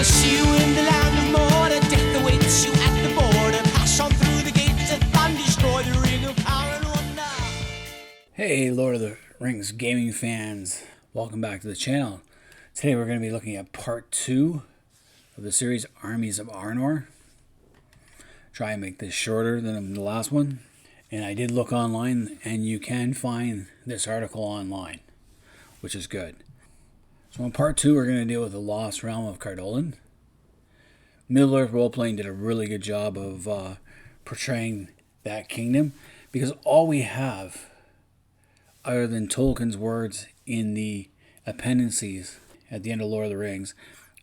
I'll see you in the land of Mordor. Death awaits you at the border. Pass on through the gates of fun, destroy the ring of power and wonder. Hey, Lord of the Rings gaming fans. Welcome back to the channel. Today we're going to be looking at part 2 of the series Armies of Eriador. Try and make this shorter than the last one. And I did look online, and you can find this article online, which is good. So in part 2, we're going to deal with the Lost Realm of Cardolan. Middle-earth Role-Playing did a really good job of portraying that kingdom, because all we have, other than Tolkien's words in the appendices at the end of Lord of the Rings,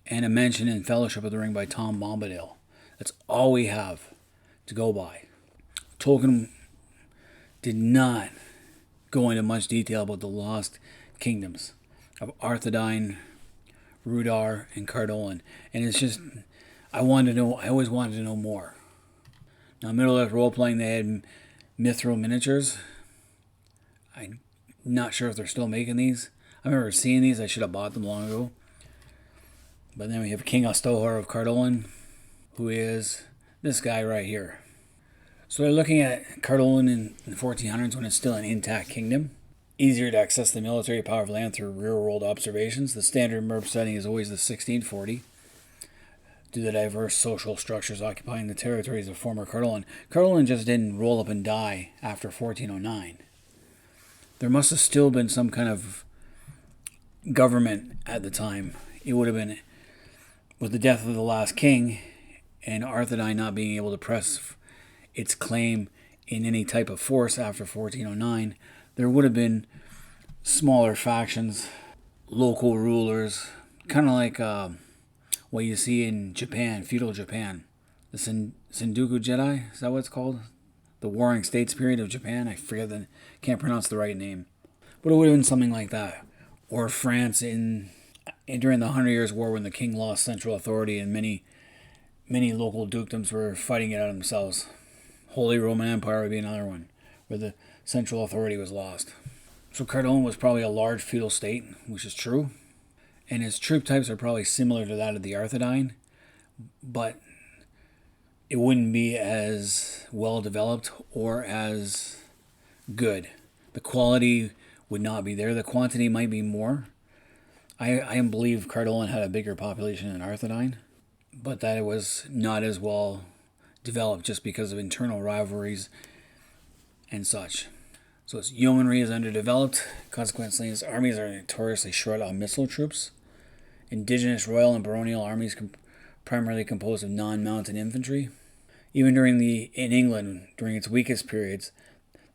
and a mention in Fellowship of the Ring by Tom Bombadil, that's all we have to go by. Tolkien did not go into much detail about the lost kingdoms of Arthedain, Rudar, and Cardolan. And it's just, I always wanted to know more. Now, Middle-earth Role-Playing, they had Mithril miniatures. I'm not sure if they're still making these. I remember seeing these. I should have bought them long ago. But then we have King Ostohor of Cardolan, who is this guy right here. So they're looking at Cardolan in the 1400s when it's still an intact kingdom. Easier to access the military power of land through real-world observations. The standard MERP setting is always the 1640. Due to the diverse social structures occupying the territories of former Cardolan. Cardolan just didn't roll up and die after 1409. There must have still been some kind of government at the time. It would have been, with the death of the last king and Arthedain not being able to press its claim in any type of force after 1409, there would have been smaller factions, local rulers, kind of like what you see in Japan, feudal Japan. The Sengoku Jedi, is that what it's called? The Warring States period of Japan. I forget can't pronounce the right name. But it would have been something like that. Or France during the 100 Years' War, when the king lost central authority and many local dukedoms were fighting it out themselves. Holy Roman Empire would be another one, where the central authority was lost. So Cardolan was probably a large feudal state, which is true. And its troop types are probably similar to that of the Arthedain, but it wouldn't be as well developed or as good. The quality would not be there. The quantity might be more. I believe Cardolan had a bigger population than Arthedain, but that it was not as well developed just because of internal rivalries and such. So its yeomanry is underdeveloped. Consequently, its armies are notoriously short on missile troops. Indigenous royal and baronial armies primarily composed of non-mounted infantry. Even in England, during its weakest periods,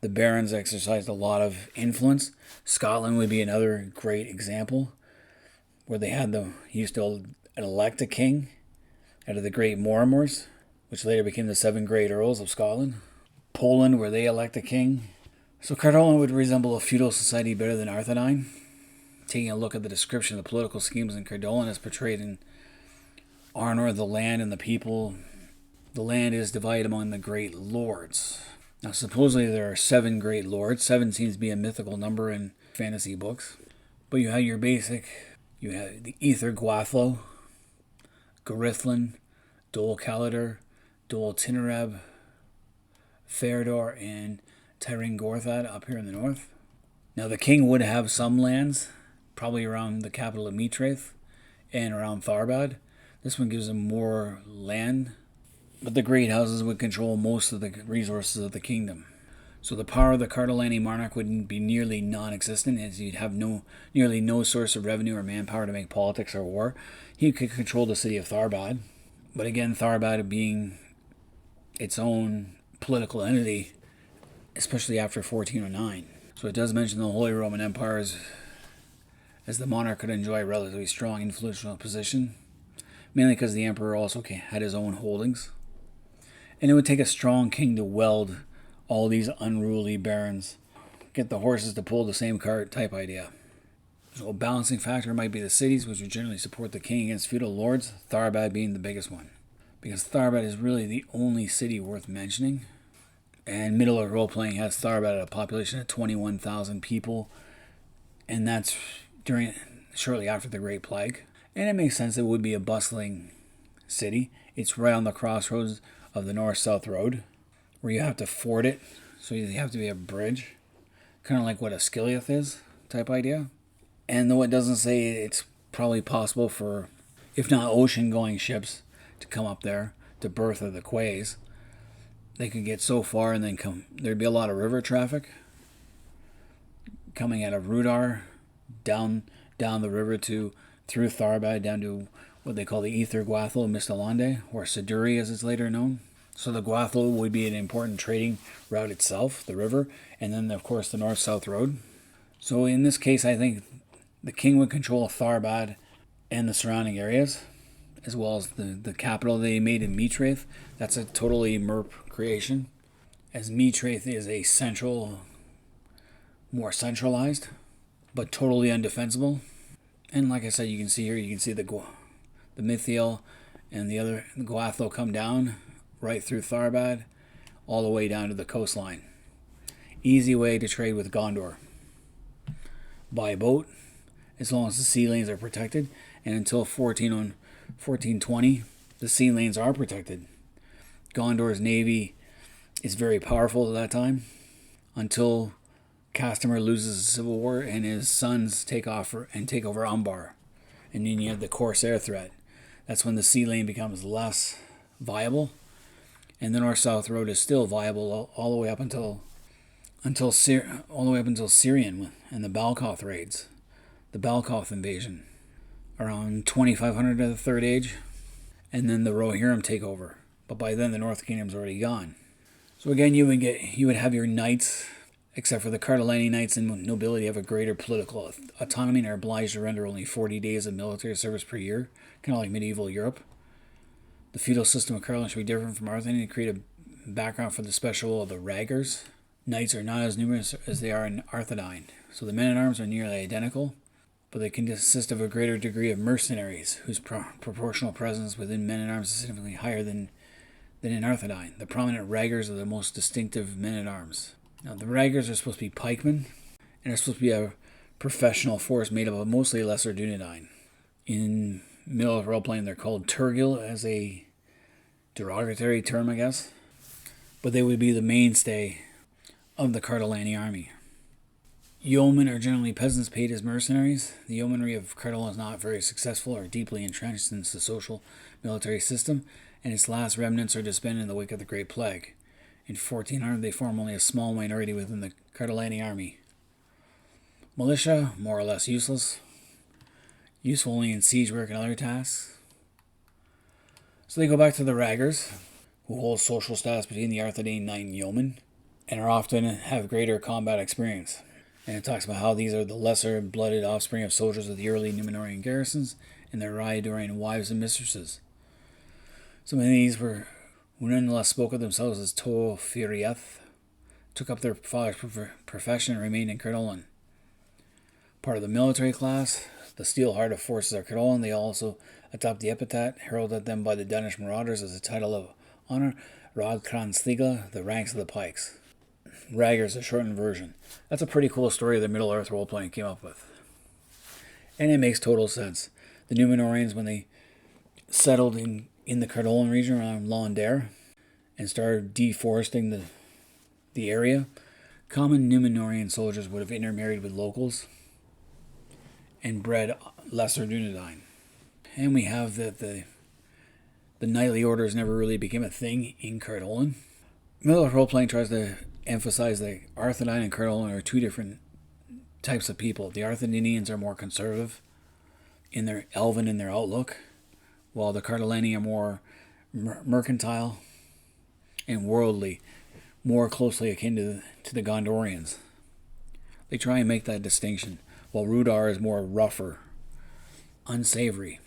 the barons exercised a lot of influence. Scotland would be another great example, where they used to elect a king out of the great Mortimer's, which later became the 7 great earls of Scotland. Poland, where they elect a king. So Cardolan would resemble a feudal society better than Arthedain. Taking a look at the description of the political schemes in Cardolan as portrayed in Arnor, the land and the people. The land is divided among the great lords. Now, supposedly there are 7 great lords. 7 seems to be a mythical number in fantasy books. But you have you have the Ether Gwathlo, Garithlan, Dol Calador, Dol Tinereb, Ferador, and Tyring Gorthad up here in the north. Now, the king would have some lands, probably around the capital of Mitraith and around Tharbad. This one gives him more land, but the great houses would control most of the resources of the kingdom. So the power of the Cardolani monarch would be nearly non-existent, as he'd have nearly no source of revenue or manpower to make politics or war. He could control the city of Tharbad, but again, Tharbad being its own political entity, especially after 1409. So it does mention the Holy Roman Empire as the monarch could enjoy a relatively strong influential position, mainly because the emperor also had his own holdings. And it would take a strong king to weld all these unruly barons, get the horses to pull the same cart type idea. So a balancing factor might be the cities, which would generally support the king against feudal lords, Tharbad being the biggest one. Because Tharbad is really the only city worth mentioning. And Middle-earth Role-Playing has Tharbad at a population of 21,000 people. And that's shortly after the Great Plague. And it makes sense it would be a bustling city. It's right on the crossroads of the north-south road, where you have to ford it, so you have to be a bridge, kind of like what a skilliath is, type idea. And though it doesn't say, it's probably possible for, if not ocean-going ships, to come up there to berth of the quays. They could get so far and then come. There'd be a lot of river traffic coming out of Rudar, down the river through Tharbad, down to what they call the Ether Gwathel Mistalande, or Siduri as it's later known. So the Gwathel would be an important trading route itself, the river, and then of course the north-south road. So in this case, I think the king would control Tharbad and the surrounding areas, as well as the capital they made in Mitraith. That's a totally MERP creation, as Mitraith is a more centralized, but totally undefensible. And like I said, you can see here, you can see the Mithiel and the Gwathel come down right through Tharbad, all the way down to the coastline. Easy way to trade with Gondor. By boat, as long as the sea lanes are protected, and until 1420, the sea lanes are protected. Gondor's navy is very powerful at that time, until Castamir loses the civil war and his sons take over Umbar. And then you have the Corsair threat. That's when the sea lane becomes less viable, and the north-south road is still viable all the way up until Syrian and the Balkoth raids, the Balkoth invasion, around 2500 of the Third Age, and then the Rohirrim take over. But by then the North Kingdom's already gone. So again, you would have your knights, except for the Cardolani knights and nobility, have a greater political autonomy and are obliged to render only 40 days of military service per year, kind of like medieval Europe. The feudal system of Cardolan should be different from Arthur to create a background for the special of the Raggers. Knights are not as numerous as they are in Arthedain, so the men-at-arms are nearly identical, but they can consist of a greater degree of mercenaries, whose proportional presence within men-at-arms is significantly higher than in Arthedain. The prominent Raggers are the most distinctive men-at-arms. Now, the Raggers are supposed to be pikemen, and are supposed to be a professional force made up of mostly lesser Dunedain. In Middle-earth role-playing, they're called Turgil, as a derogatory term, I guess. But they would be the mainstay of the Cardolani army. Yeomen are generally peasants paid as mercenaries. The yeomanry of Cardolan is not very successful or deeply entrenched in the social military system, and its last remnants are disbanded in the wake of the Great Plague. In 1400, they form only a small minority within the Cardolani army. Militia, more or less useless. Useful only in siege work and other tasks. So they go back to the Raggers, who hold social status between the Arthedain knight and yeoman, and are often have greater combat experience. And it talks about how these are the lesser-blooded offspring of soldiers of the early Númenórean garrisons and their Eriadorian wives and mistresses. Some of these who nonetheless spoke of themselves as To Firiath, took up their father's profession and remained in Cardolan. Part of the military class, the steel-hearted forces of Cardolan, they also adopt the epithet heralded at them by the Danish marauders as a title of honor, Radkransliga, the ranks of the pikes. Raggers, a shortened version. That's a pretty cool story the Middle-earth role-playing came up with. And it makes total sense. The Númenóreans, when they settled in the Cardolan region around Laundair and started deforesting the area, common Númenórean soldiers would have intermarried with locals and bred lesser Dunedain. And we have that the knightly orders never really became a thing in Cardolan. Middle-earth role-playing tries to emphasize that Arthedain and Cardolan are two different types of people. The Arthedinians are more conservative in their elven in their outlook, while the Cardolani are more mercantile and worldly, more closely akin to the Gondorians. They try and make that distinction, while Rudar is more rougher, unsavory.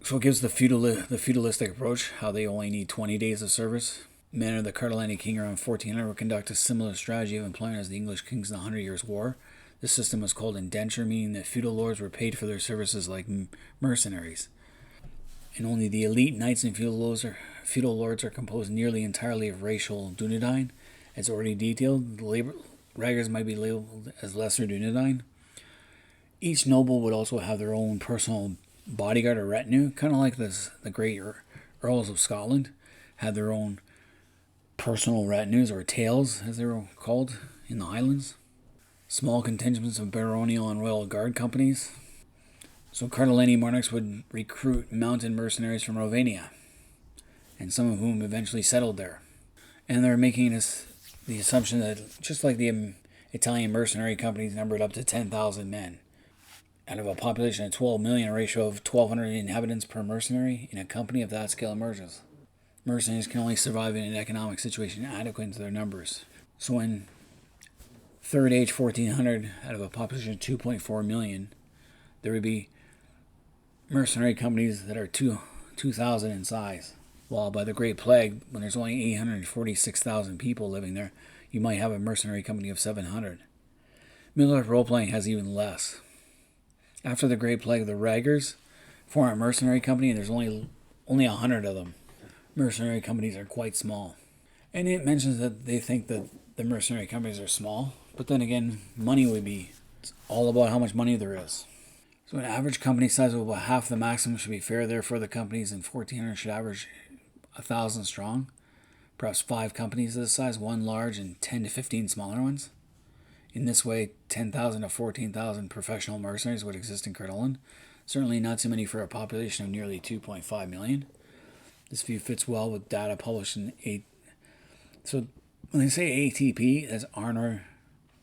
So it gives the feudalistic approach, how they only need 20 days of service. Men of the Cardolani king around 1400 would conduct a similar strategy of employment as the English kings in the 100 Years' War. This system was called indenture, meaning that feudal lords were paid for their services like mercenaries. And only the elite knights and feudal lords are composed nearly entirely of racial Dunedain. As already detailed, the Raggers might be labeled as lesser Dunedain. Each noble would also have their own personal bodyguard or retinue, kind of like the great Earls of Scotland had their own personal retinues, or tails as they were called in the Highlands. Small contingents of baronial and royal guard companies. So Cardolani monarchs would recruit mounted mercenaries from Romania, and some of whom eventually settled there. And they're making the assumption that just like the Italian mercenary companies numbered up to 10,000 men, out of a population of 12 million, a ratio of 1,200 inhabitants per mercenary in a company of that scale emerges. Mercenaries can only survive in an economic situation adequate to their numbers. So in Third Age 1400, out of a population of 2.4 million, there would be mercenary companies that are 2,000 in size. While by the Great Plague, when there's only 846,000 people living there, you might have a mercenary company of 700. Middle-earth role-playing has even less. After the Great Plague, the Raggers form a mercenary company, and there's only 100 of them. Mercenary companies are quite small. And it mentions that they think that the mercenary companies are small, but then again, money would be all about how much money there is. So an average company size of about half the maximum should be fair. Therefore, the companies in 1400 should average 1,000 strong. Perhaps 5 companies of this size, 1 large and 10 to 15 smaller ones. In this way, 10,000 to 14,000 professional mercenaries would exist in Cardolan. Certainly not too many for a population of nearly 2.5 million. This view fits well with data published in So when they say ATP, that's Arnor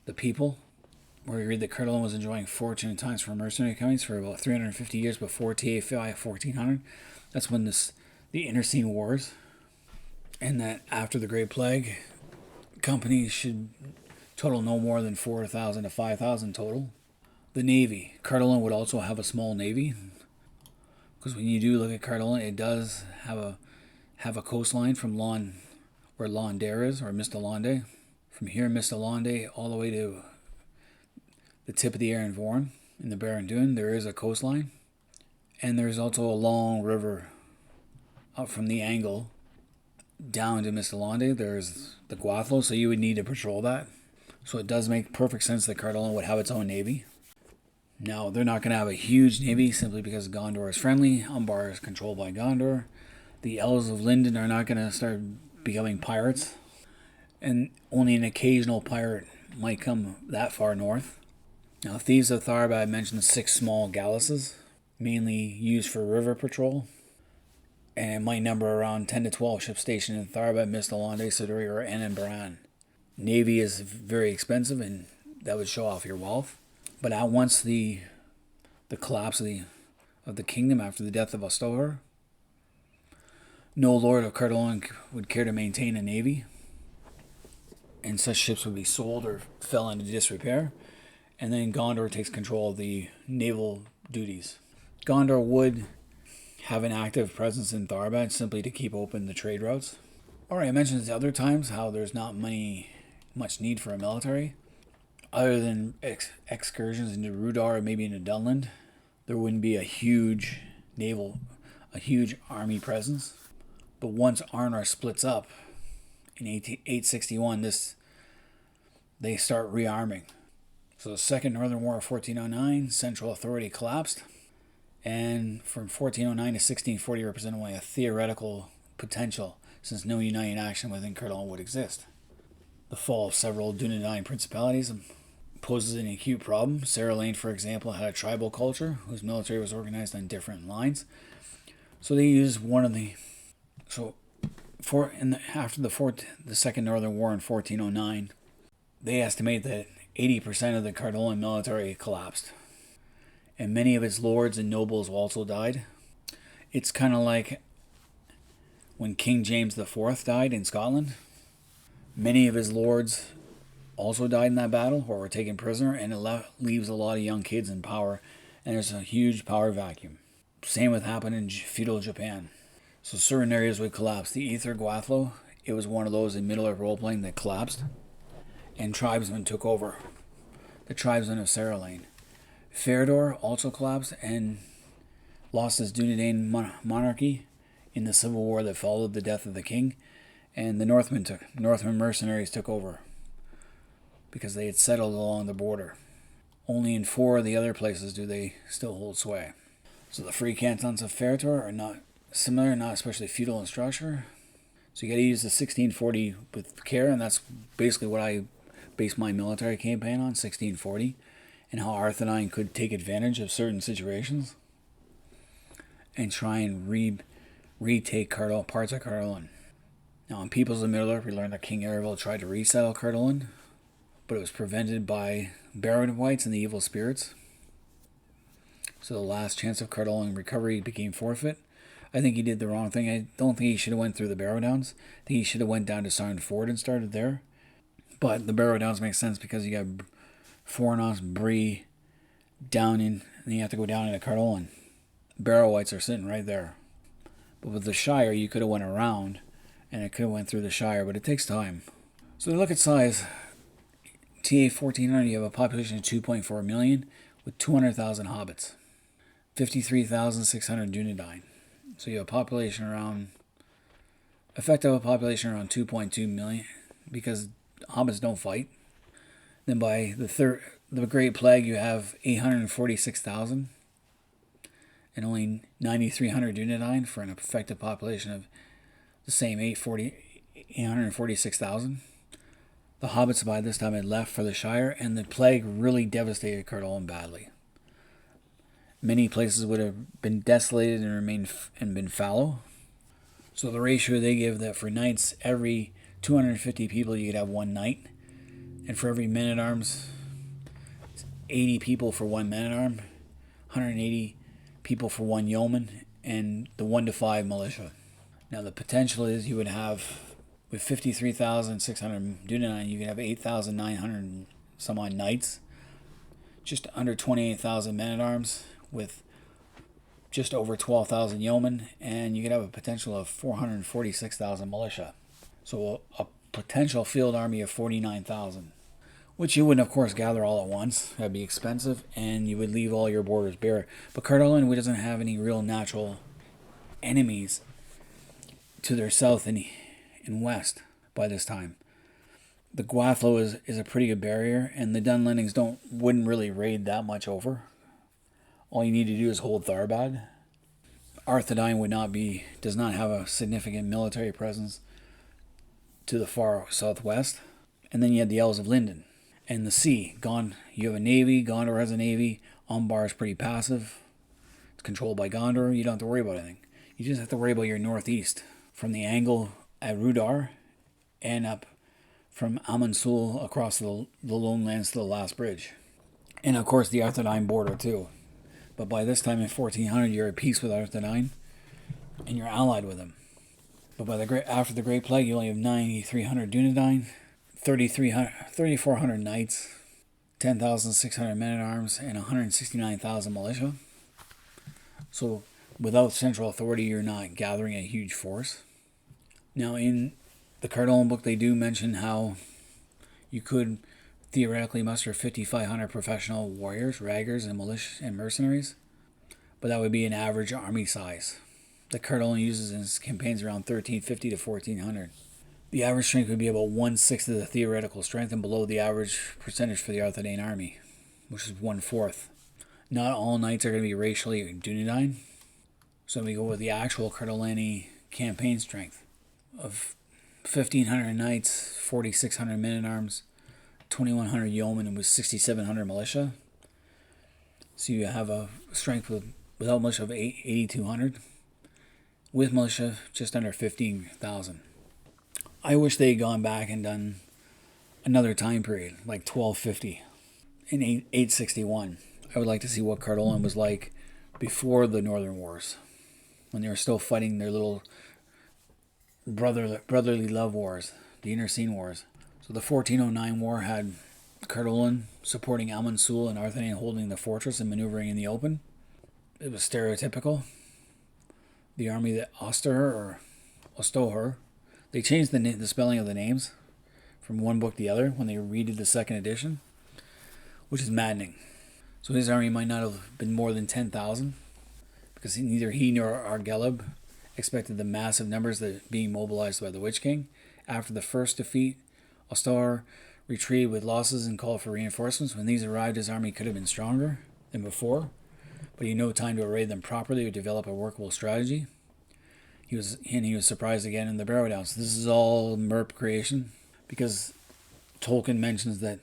the People, where we read that Cardolan was enjoying fortunate times for mercenary companies for about 350 years before TAFI 1400. That's when the internecine wars, and that after the Great Plague, companies should total no more than 4,000 to 5,000 total. The Navy. Cardolan would also have a small navy, because when you do look at Cardolan, it does have a coastline from where Launder is, or Mistalande. From here, Mistalande, all the way to the tip of the Aran Vorn in the Baron Dune, there is a coastline. And there's also a long river up from the Angle down to Mistalande. There's the Guathlo, so you would need to patrol that. So it does make perfect sense that Cardolan would have its own navy. Now, they're not going to have a huge navy simply because Gondor is friendly. Umbar is controlled by Gondor. The Elves of Lindon are not going to start becoming pirates. And only an occasional pirate might come that far north. Now, Thieves of Tharbad mentioned 6 small galluses, mainly used for river patrol. And it might number around 10 to 12 ships stationed in Tharbad, Mistalande, Siduri, or Annan. Navy is very expensive, and that would show off your wealth. But at once the collapse of the kingdom after the death of Ostohor, no lord of Cardolan would care to maintain a navy, and such ships would be sold or fell into disrepair. And then Gondor takes control of the naval duties. Gondor would have an active presence in Tharbad simply to keep open the trade routes. Alright, I mentioned this other times how there's not much need for a military. Other than excursions into Rudar or maybe into Dunland, there wouldn't be a huge army presence. But once Arnor splits up in 861, they start rearming. So the Second Northern War of 1409, central authority collapsed, and from 1409 to 1640 represented only a theoretical potential, since no uniting action within Cardolan would exist. The fall of several Dunedain principalities poses an acute problem. Sarah Lane, for example, had a tribal culture whose military was organized on different lines. So they used after the Second Northern War in 1409, they estimate that 80% of the Cardolan military collapsed, and many of its lords and nobles also died. It's kind of like when King James IV died in Scotland. Many of his lords also died in that battle or were taken prisoner, and it leaves a lot of young kids in power, and there's a huge power vacuum. Same would happen in feudal Japan. So certain areas would collapse. The Ether Guathlo, it was one of those in Middle-earth role-playing that collapsed, and tribesmen took over. The tribesmen of Sarah Lane. Eriador also collapsed and lost its Dunedain monarchy in the civil war that followed the death of the king, and the Northmen mercenaries took over because they had settled along the border. Only in 4 of the other places do they still hold sway. So the free cantons of Eriador are not similar, not especially feudal in structure. So you got to use the 1640 with care, and that's basically what I based my military campaign on, 1640, and how Arthedain could take advantage of certain situations and try and retake parts of Cardolan. Now in Peoples of Middle-earth, we learned that King Erebor tried to resettle Cardolan, but it was prevented by Barrow Wights and the evil spirits. So the last chance of Cardolan recovery became forfeit. I think he did the wrong thing. I don't think he should have went through the Barrow Downs. I think he should have went down to Sarn Ford and started there. But the Barrow Downs make sense because you got Fornos, Bree, Downing, and you have to go down into Cardolan. Barrow Wights are sitting right there. But with the Shire, you could have went around, and it could have went through the Shire, but it takes time. So to look at size, TA 1400, you have a population of 2.4 million with 200,000 hobbits, 53,600 Dunedain. So you have effective population around 2.2 million because hobbits don't fight. Then by the Great Plague, you have 846,000 and only 9,300 Dunedain for an effective population of the same 846,000. The hobbits by this time had left for the Shire, and the plague really devastated Cardolan badly. Many places would have been desolated and been fallow. So the ratio they give that for knights, every 250 people you could have one knight, and for every man-at-arms, 80 people for one man-at-arm, 180 people for one yeoman, and the 1 to 5 militia. Now the potential is you would have, with 53,600 Dunedain, you could have 8,900 some odd knights, just under 28,000 men-at-arms, with just over 12,000 yeomen, and you could have a potential of 446,000 militia. So a potential field army of 49,000, which you wouldn't, of course, gather all at once. That'd be expensive, and you would leave all your borders bare. But Cardolan doesn't have any real natural enemies to their south and west by this time. The Gwathlo is a pretty good barrier, and the Dunlendings wouldn't really raid that much over. All you need to do is hold Tharbad. Arthedain does not have a significant military presence to the far southwest. And then you have the Elves of Linden. And the sea, you have a navy, Gondor has a navy, Umbar is pretty passive. It's controlled by Gondor, you don't have to worry about anything. You just have to worry about your northeast, from the angle at Rudar and up from Amansul across the Lone Lands to the last bridge. And of course the Arthedain border too. But by this time in 1400, you're at peace with Arthedain, and you're allied with them. But after the Great Plague, you only have 9,300 Dunedain, 3,400 knights, 10,600 men-at-arms, and 169,000 militia. So without central authority, you're not gathering a huge force. Now in the Cardolan book, they do mention how you could theoretically muster 5,500 professional warriors, raggers, and militia and mercenaries, but that would be an average army size. The Cardolan uses in his campaigns around 1,350 to 1,400. The average strength would be about 1/6 of the theoretical strength and below the average percentage for the Arthedain army, which is 1/4. Not all knights are going to be racially Dunedain, so we go with the actual Cardolani campaign strength of 1,500 knights, 4,600 men-at-arms, 2,100 yeomen, and with 6,700 militia. So you have a strength without militia of 8,200. With militia, just under 15,000. I wish they had gone back and done another time period, like 1250 in 861. I would like to see what Cardolan was like before the Northern Wars, when they were still fighting their little brotherly love wars, the Internecine Wars. So the 1409 war had Cardolan supporting Amansul and Arthedain holding the fortress and maneuvering in the open. It was stereotypical. The army that Ostoher, they changed the spelling of the names from one book to the other when they redid the second edition, which is maddening. So his army might not have been more than 10,000, because neither he nor Argeleb expected the massive numbers that being mobilized by the Witch King. After the first defeat, Ostoher retreated with losses and called for reinforcements. When these arrived, his army could have been stronger than before. but he had no time to array them properly or develop a workable strategy. He was surprised again in the Barrow Downs. This is all MERP creation, because Tolkien mentions that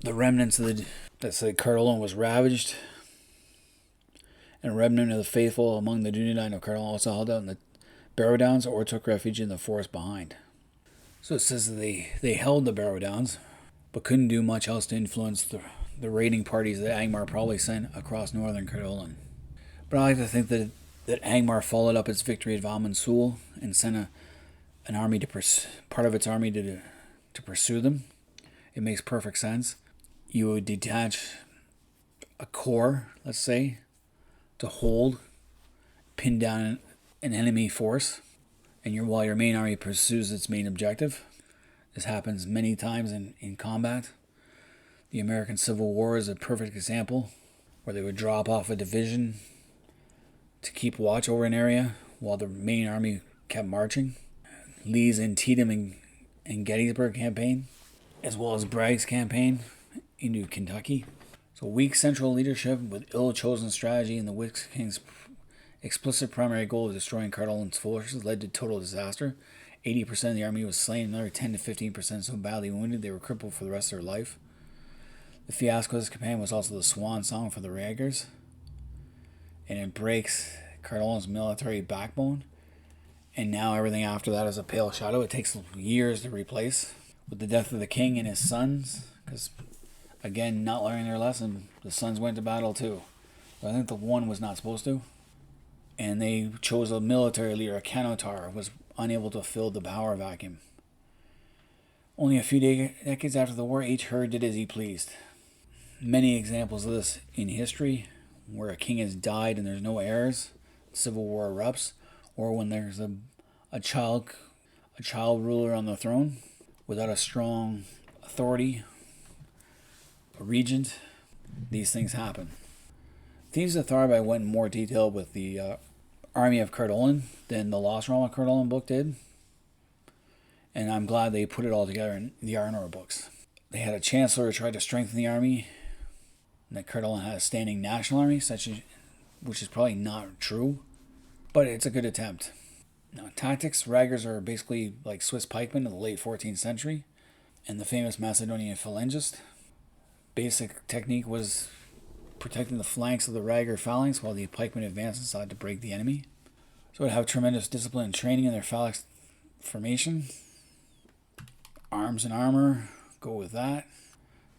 the remnants of Cardolan was ravaged, and a remnant of the faithful among the Dunedain of Cardolan also held out in the Barrow Downs or took refuge in the forest behind. So it says that they held the Barrow Downs, but couldn't do much else to influence the raiding parties that Angmar probably sent across northern Cardolan. But I like to think that Angmar followed up its victory at Valmansul and sent an army part of its army to pursue them. It makes perfect sense. You would detach a corps, let's say, to pin down an enemy force, and while your main army pursues its main objective. This happens many times in combat. The American Civil War is a perfect example, where they would drop off a division to keep watch over an area while the main army kept marching. Lee's Antietam and Gettysburg campaign, as well as Bragg's campaign into Kentucky. So weak central leadership with ill-chosen strategy and the Wix King's explicit primary goal of destroying Cardolan's forces led to total disaster. 80% of the army was slain, another 10 to 15% so badly wounded they were crippled for the rest of their life. The fiasco of this campaign was also the swan song for the Raggers, and it breaks Cardolan's military backbone, and now everything after that is a pale shadow. It takes years to replace. With the death of the king and his sons, because again, not learning their lesson, the sons went to battle too. But I think the one was not supposed to. And they chose a military leader, a Canotar, was unable to fill the power vacuum. Only a few decades after the war, each herd did as he pleased. Many examples of this in history, where a king has died and there's no heirs, civil war erupts, or when there's a child ruler on the throne without a strong authority, a regent. These things happen. Thieves of Tharbai went in more detail with the Army of Cardolan than the Lost Realm of Cardolan book did, and I'm glad they put it all together in the Arnor books. They had a chancellor who tried to strengthen the army, and that Cardolan had a standing national army, which is probably not true, but it's a good attempt. Now, tactics, Raggers are basically like Swiss pikemen in the late 14th century, and the famous Macedonian phalangist. Basic technique was protecting the flanks of the Ragger phalanx while the pikemen advanced and sought to break the enemy. So it would have tremendous discipline and training in their phalanx formation. Arms and armor, go with that.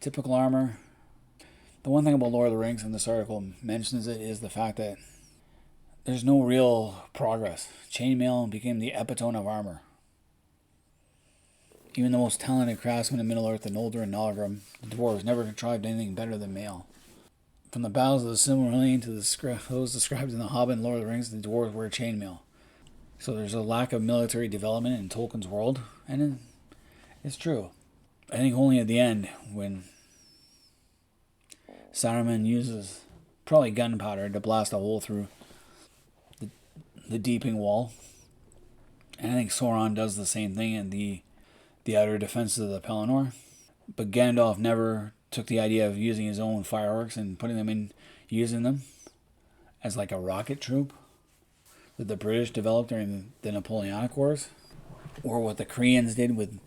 Typical armor. The one thing about Lord of the Rings, and this article mentions it, is the fact that there's no real progress. Chainmail became the epitome of armor. Even the most talented craftsmen in Middle-earth and Noldor and Nalgrim, the dwarves never contrived anything better than mail. From the battles of the Silmarillion to those described in The Hobbit and Lord of the Rings, the dwarves wear chainmail. So there's a lack of military development in Tolkien's world, and it's true. I think only at the end, when Saruman uses probably gunpowder to blast a hole through the Deeping Wall, and I think Sauron does the same thing in the outer defenses of the Pelennor. But Gandalf never took the idea of using his own fireworks and using them as like a rocket troop that the British developed during the Napoleonic Wars, or what the Koreans did with.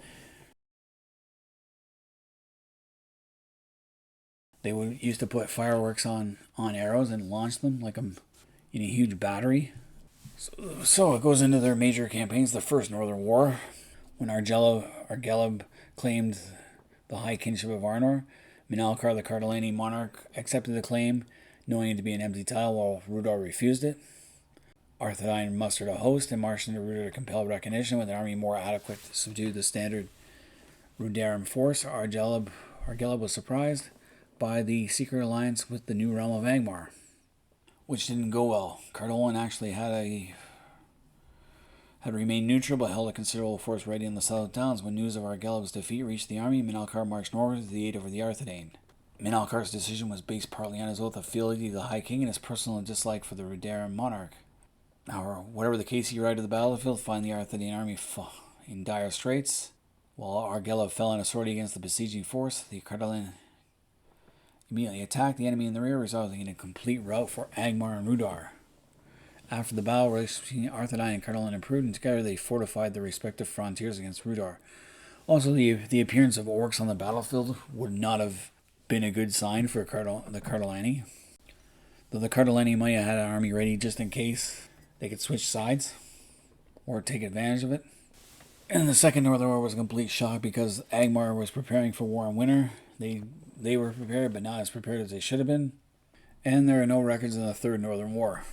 They used to put fireworks on arrows and launch them like in a huge battery. So it goes into their major campaigns. The First Northern War, when Argelab claimed the high kingship of Arnor. Minalcar, the Cardolani monarch, accepted the claim, knowing it to be an empty title, while Rudar refused it. Arthedain mustered a host and marched into Rudar to compel recognition, with an army more adequate to subdue the standard Rudaran force. Argelab was surprised by the secret alliance with the new realm of Angmar, which didn't go well. Cardolan actually had remained neutral, but held a considerable force ready in the south towns. When news of Argelab's defeat reached the army, Minalcar marched north to the aid of the Arthedain. Minalcar's decision was based partly on his oath of fealty to the High King and his personal dislike for the Rudaran monarch. However, whatever the case, he arrived at the battlefield, find the Arthedain army in dire straits. While Argelab fell in a sortie against the besieging force, the Cardolan immediately attacked the enemy in the rear, resulting in a complete rout for Angmar and Rudar. After the battle, relations between Arthedain and Cardolan improved, and together they fortified their respective frontiers against Rudar. Also, the appearance of orcs on the battlefield would not have been a good sign for the Cardolani. Though the Cardolani might have had an army ready just in case they could switch sides or take advantage of it. And the Second Northern War was a complete shock because Angmar was preparing for war in winter. They were prepared, but not as prepared as they should have been. And there are no records of the Third Northern War.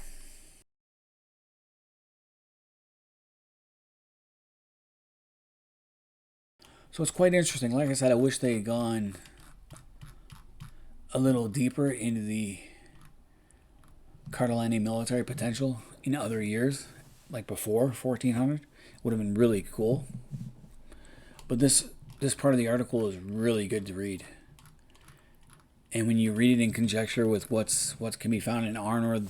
So it's quite interesting. Like I said, I wish they had gone a little deeper into the Cardolani military potential in other years, like before 1400. Would have been really cool. But this part of the article is really good to read. And when you read it in conjecture with what can be found in Arnor,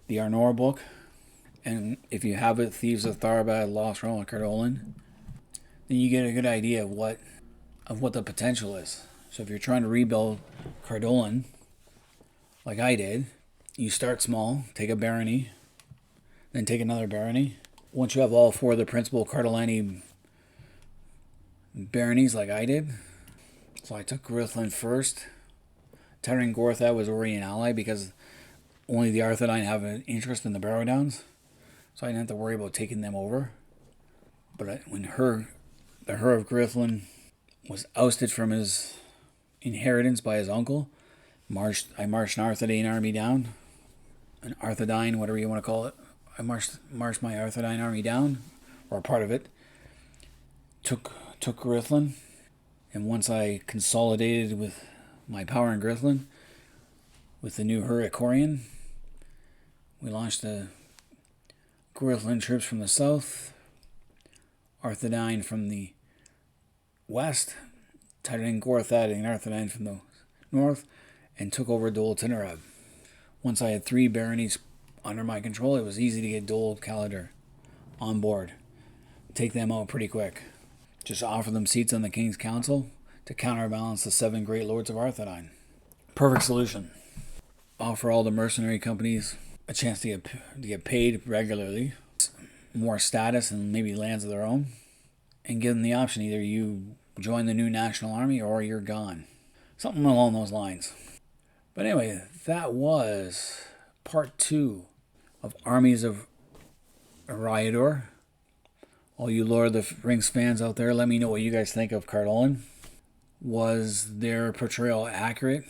the Arnor book, and if you have it, Thieves of Tharbad, Lost Realm, and Cardolan, then you get a good idea of what the potential is. So if you're trying to rebuild Cardolan, like I did, you start small, take a barony, then take another barony. Once you have all four of the principal Cardolani baronies, like I did, so I took Grithlin first. Tethering Gorthad was already an ally because only the Arthedain have an interest in the Barrow Downs, so I didn't have to worry about taking them over. But when the Her of Grithlin was ousted from his inheritance by his uncle, I marched an Arthedain army down, an Arthedain, whatever you want to call it. I marched my Arthedain army down, or a part of it. Took Grithlin, and once I consolidated with my power in Grithlin, with the new Hurricorian, we launched the Grithlin troops from the south, Arthedain from the west, Tethering Gorthad and Arthedain from the north, and took over Dol Tinarab. Once I had 3 baronies under my control, it was easy to get Dol Calador on board. Take them out pretty quick. Just offer them seats on the King's Council to counterbalance the 7 great lords of Arthedain. Perfect solution. Offer all the mercenary companies a chance to get paid regularly, more status and maybe lands of their own, and give them the option: either you join the new national army or you're gone. Something along those lines. But anyway, that was part 2 of Armies of Eriador. All you Lord of the Rings fans out there, let me know what you guys think of Cardolan. Was their portrayal accurate?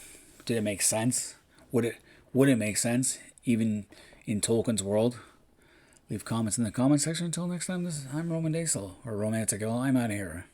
Did it make sense? Would it make sense even in Tolkien's world? Leave comments in the comment section. Until next time, I'm Roman Daisel, or Romantic. I'm out of here.